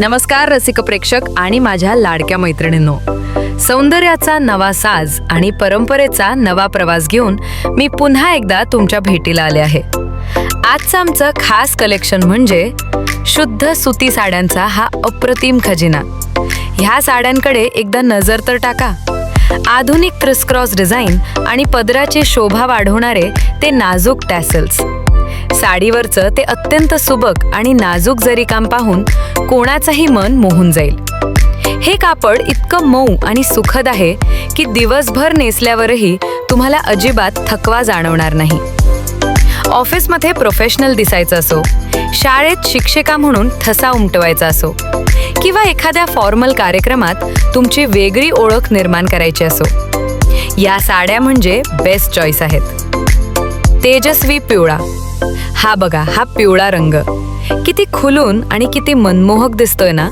नमस्कार रसिक प्रेक्षक आणि माझ्या लाडक्या मैत्रिणींनो, सौंदर्याचा नवा साज आणि परंपरेचा नवा प्रवास घेऊन मी पुन्हा एकदा तुमच्या भेटीला आले आहे. आजचं आमचं खास कलेक्शन म्हणजे शुद्ध सुती साड्यांचा हा अप्रतिम खजिना. ह्या साड्यांकडे एकदा नजर तर टाका. आधुनिक क्रिसक्रॉस डिझाईन आणि पदराची शोभा वाढवणारे ते नाजूक टॅसल्स. साडीवरचं ते अत्यंत सुबक आणि नाजूक जरीकाम पाहून कोणाचंही मन मोहून जाईल. हे कापड इतकं मऊ आणि सुखद आहे की दिवसभर नेसल्यावरही तुम्हाला अजिबात थकवा जाणवणार नाही. ऑफिसमध्ये प्रोफेशनल दिसायचं असो, शाळेत शिक्षिका म्हणून ठसा उमटवायचा असो, किंवा एखाद्या फॉर्मल कार्यक्रमात तुमची वेगळी ओळख निर्माण करायची असो, या साड्या म्हणजे बेस्ट चॉईस आहेत. तेजस्वी पिवळा. हा बघा, हा पिवळा रंग किती खुलून आणि किती मनमोहक दिसतोय ना.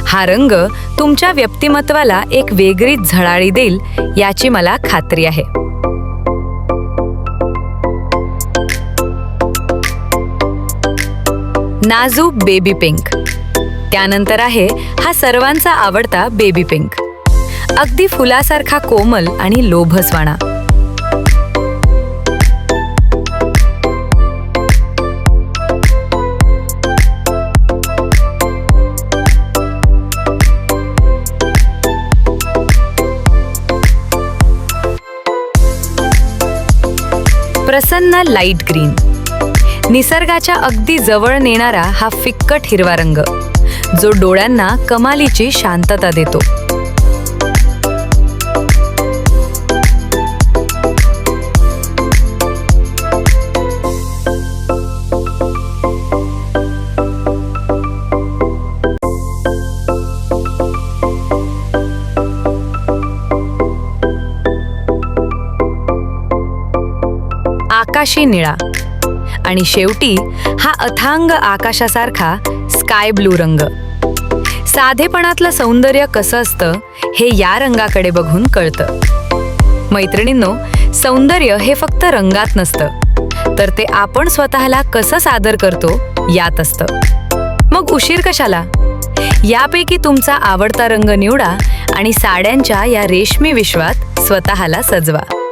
हा रंग तुमच्या व्यक्तिमत्वाला एक वेगळीच झळाळी देईल याची मला खात्री आहे. नाजूक बेबी पिंक. त्यानंतर आहे हा सर्वांचा आवडता बेबी पिंक. अगदी फुलासारखा कोमल आणि लोभसवाणा. प्रसन्न लाईट ग्रीन. निसर्गाच्या अगदी जवळ नेणारा हा फिक्कट हिरवा रंग, जो डोळ्यांना कमालीची शांतता देतो. आकाशी निळा. आणि शेवटी हा अथांग आकाशासारखा स्काय ब्लू रंग. साधेपणातलं सौंदर्य कसं असतं हे या रंगाकडे बघून कळतं. मैत्रिणींनो, सौंदर्य हे फक्त रंगात नसतं, तर ते आपण स्वतःला कसं सादर करतो यात असतं. मग उशीर कशाला? यापैकी तुमचा आवडता रंग निवडा आणि साड्यांच्या या रेशमी विश्वात स्वतःला सजवा.